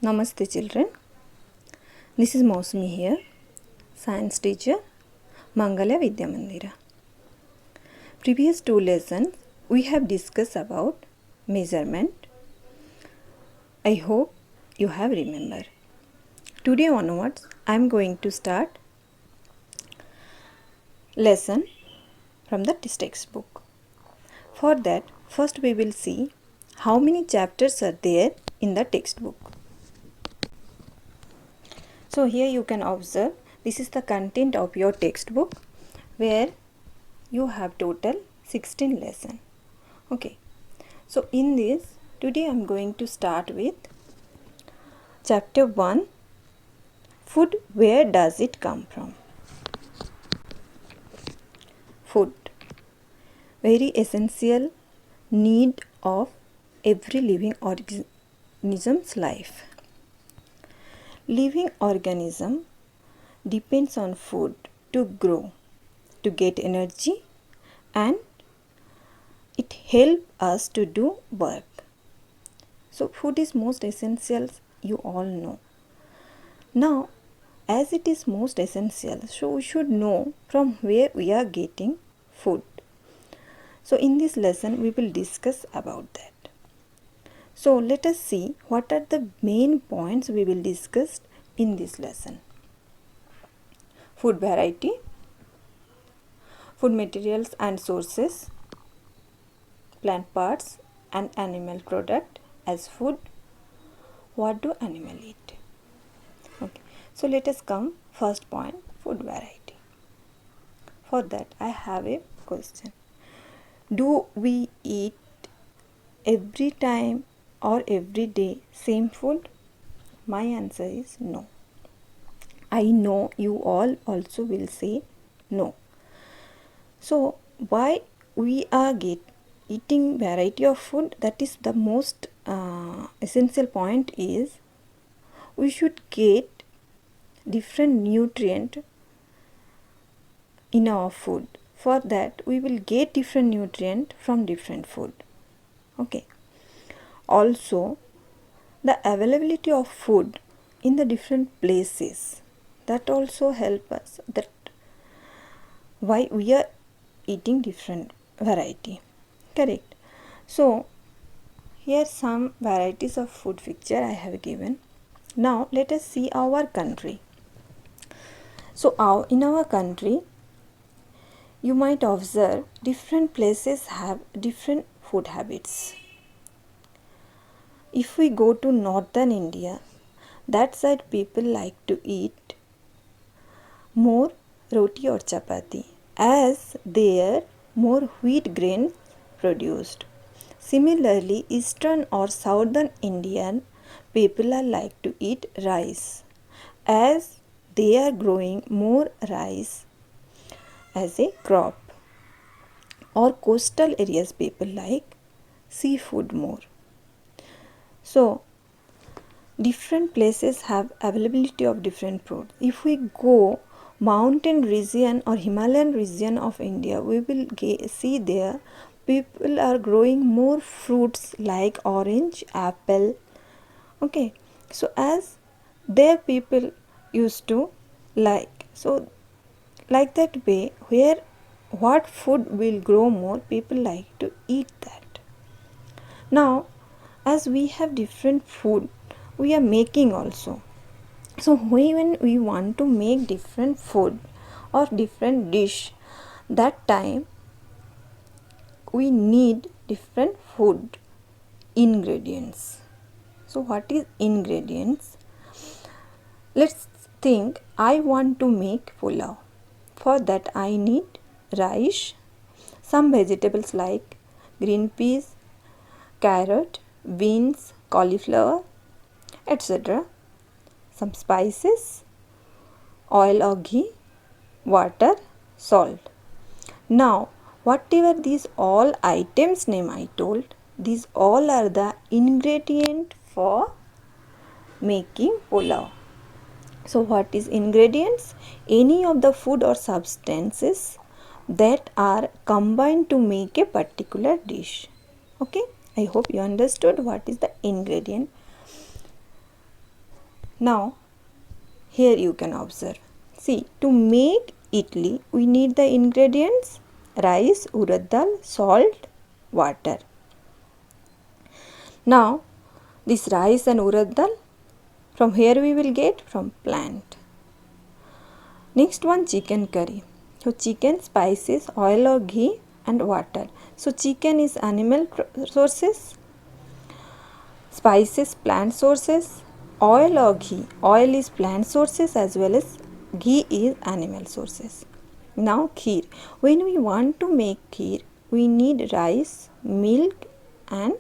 Namaste children. This is Mausami here, science teacher, Mangala Vidya Mandira. Previous two lessons we have discussed about measurement. I hope you have remembered. Today onwards I am going to start lesson from the textbook. For that, first we will see how many chapters are there in the textbook. So here you can observe this is the content of your textbook where you have total 16 lessons. Okay. So in this today I am going to start with chapter 1, food, where does it come from? Food, very essential need of every living organism's life. Living organism depends on food to grow, to get energy, and it helps us to do work. So food is most essential, you all know. Now, as it is most essential, so we should know from where we are getting food. So in this lesson we will discuss about that. So let us see what are the main points we will discuss in this lesson. Food variety, food materials and sources, plant parts and animal product as food. What do animals eat? Okay. So let us come first point, food variety. For that I have a question. Do we eat every time or every day same food? My answer is no. I know you all also will say no. So why we are eating variety of food? That is the most essential point is we should get different nutrient in our food. For that we will get different nutrient from different food. Okay. Also, the availability of food in the different places, that also help us, that why we are eating different variety. Correct. So here some varieties of food picture I have given. Now let us see our country. So in our country you might observe different places have different food habits. If we go to northern India, that side people like to eat more roti or chapati, as there more wheat grain produced. Similarly, eastern or southern Indian people are like to eat rice, as they are growing more rice as a crop. Or coastal areas people like seafood more. So different places have availability of different fruit. If we go mountain region or Himalayan region of India, we will see there people are growing more fruits like orange, apple. Okay. So as their people used to like. So like that way, where what food will grow more, people like to eat that. Now as we have different food, we are making also. So when we want to make different food or different dish, that time we need different food ingredients. So what is ingredients? Let's think I want to make pulao. For that I need rice, some vegetables like green peas, carrot, beans, cauliflower, etc. Some spices, oil or ghee, water, salt. Now, whatever these all items name I told, these all are the ingredient for making pulao. So what is ingredients? Any of the food or substances that are combined to make a particular dish. Okay. I hope you understood what is the ingredient. Now here you can observe. See, to make idli we need the ingredients rice, urad dal, salt, water. Now this rice and urad dal from here we will get from plant. Next one, chicken curry. So chicken, spices, oil or ghee and water. So chicken is animal sources, spices plant sources, oil or ghee. Oil is plant sources as well as ghee is animal sources. Now kheer. When we want to make kheer, we need rice, milk and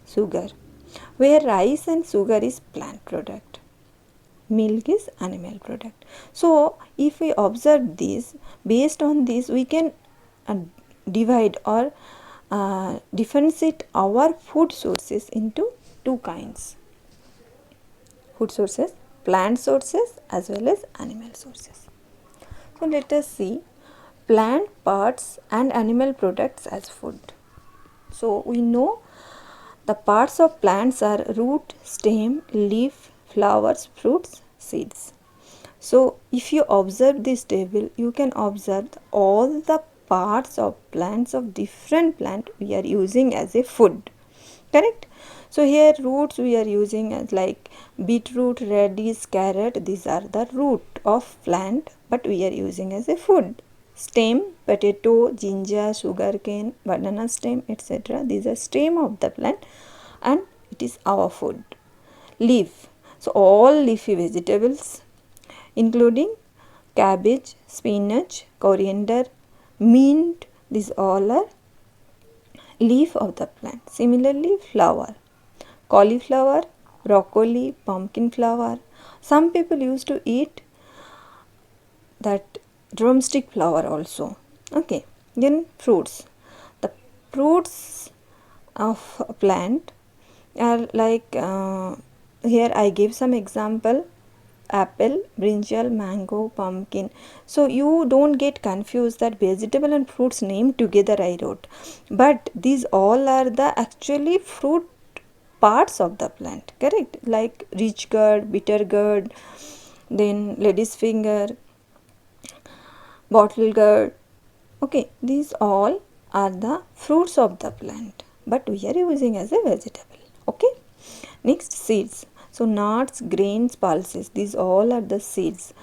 sugar. Where rice and sugar is plant product, milk is animal product. So if we observe this, based on this we can divide or differentiate our food sources into two kinds: food sources, plant sources as well as animal sources. So let us see plant parts and animal products as food. So we know the parts of plants are root, stem, leaf, flowers, fruits, seeds. So if you observe this table, you can observe all the parts of plants of different plant we are using as a food. Correct? So here roots we are using as like beetroot, radish, carrot. These are the root of plant, but we are using as a food. Stem, potato, ginger, sugarcane, banana stem, etc. These are stem of the plant and it is our food. Leaf. So all leafy vegetables including cabbage, spinach, coriander, mint, these all are leaf of the plant. Similarly flower, cauliflower, broccoli, pumpkin flower. Some people used to eat that drumstick flower also. Okay, then fruits. The fruits of a plant are like here I give some example: apple, brinjal, mango, pumpkin. So you don't get confused that vegetable and fruits name together I wrote, but these all are the actually fruit parts of the plant, correct? Like rich gourd, bitter gourd, then lady's finger, bottle gourd. Okay, these all are the fruits of the plant, but we are using as a vegetable. Okay, next seeds. So nuts, grains, pulses, these all are the seeds.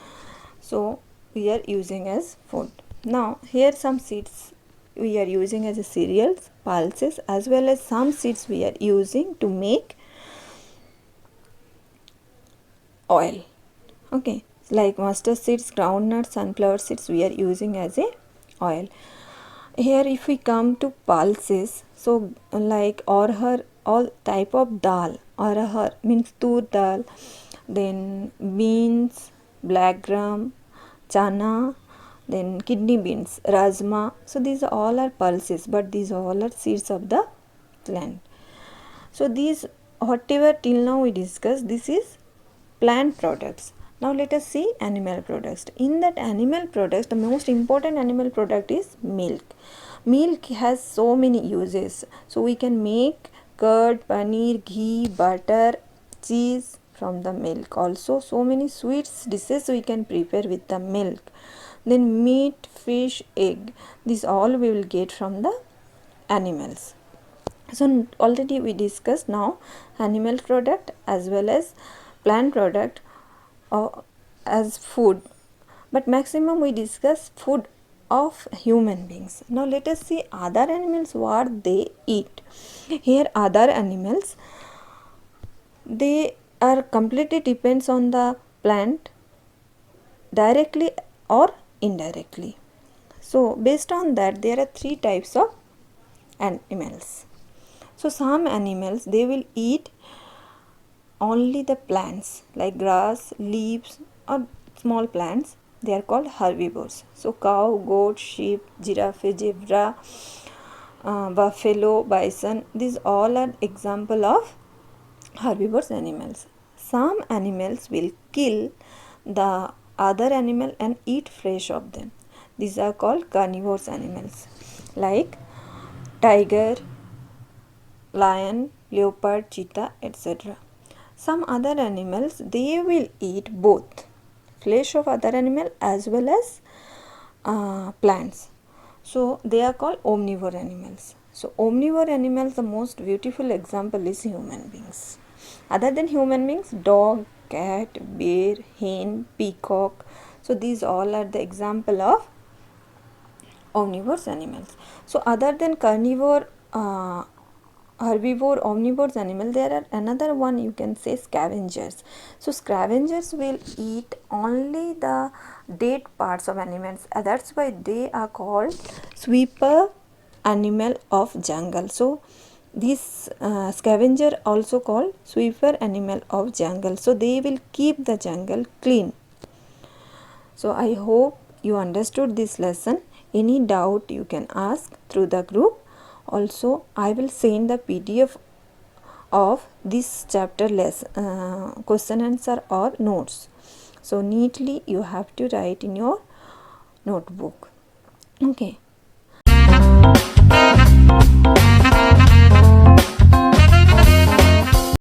So we are using as food. Now here some seeds we are using as a cereals, pulses, as well as some seeds we are using to make oil. Okay, like mustard seeds, groundnuts, sunflower seeds we are using as a oil. Here if we come to pulses, so like orhar, all type of dal. Orhar means tur dal, then beans, black gram, chana, then kidney beans, rajma. So these all are pulses, but these all are seeds of the plant. So these whatever till now we discussed, this is plant products. Now let us see animal products. In that animal products, the most important animal product is milk. Milk has so many uses. So we can make curd, paneer, ghee, butter, cheese from the milk. Also so many sweets dishes we can prepare with the milk. Then meat, fish, egg. These all we will get from the animals. So already we discussed now animal product as well as plant product as food, but maximum we discuss food of human beings. Now let us see other animals what they eat. Here other animals, they are completely depends on the plant directly or indirectly. So based on that there are three types of animals. So some animals they will eat only the plants like grass, leaves or small plants. They are called herbivores. So cow, goat, sheep, giraffe, zebra, buffalo, bison, these all are example of herbivores animals. Some animals will kill the other animal and eat flesh of them. These are called carnivores animals like tiger, lion, leopard, cheetah, etc. some other animals, they will eat both flesh of other animal as well as plants. So they are called omnivore animals. So omnivore animals, the most beautiful example is human beings. Other than human beings, dog, cat, bear, hen, peacock. So these all are the example of omnivorous animals. So other than carnivore, herbivore, omnivores animal, there are another one you can say scavengers. So scavengers will eat only the dead parts of animals. That's why they are called sweeper animal of jungle. So this scavenger also called sweeper animal of jungle. So they will keep the jungle clean. So I hope you understood this lesson. Any doubt you can ask through the group. Also, I will send the PDF of this chapter question answer or notes. So neatly you have to write in your notebook. Okay.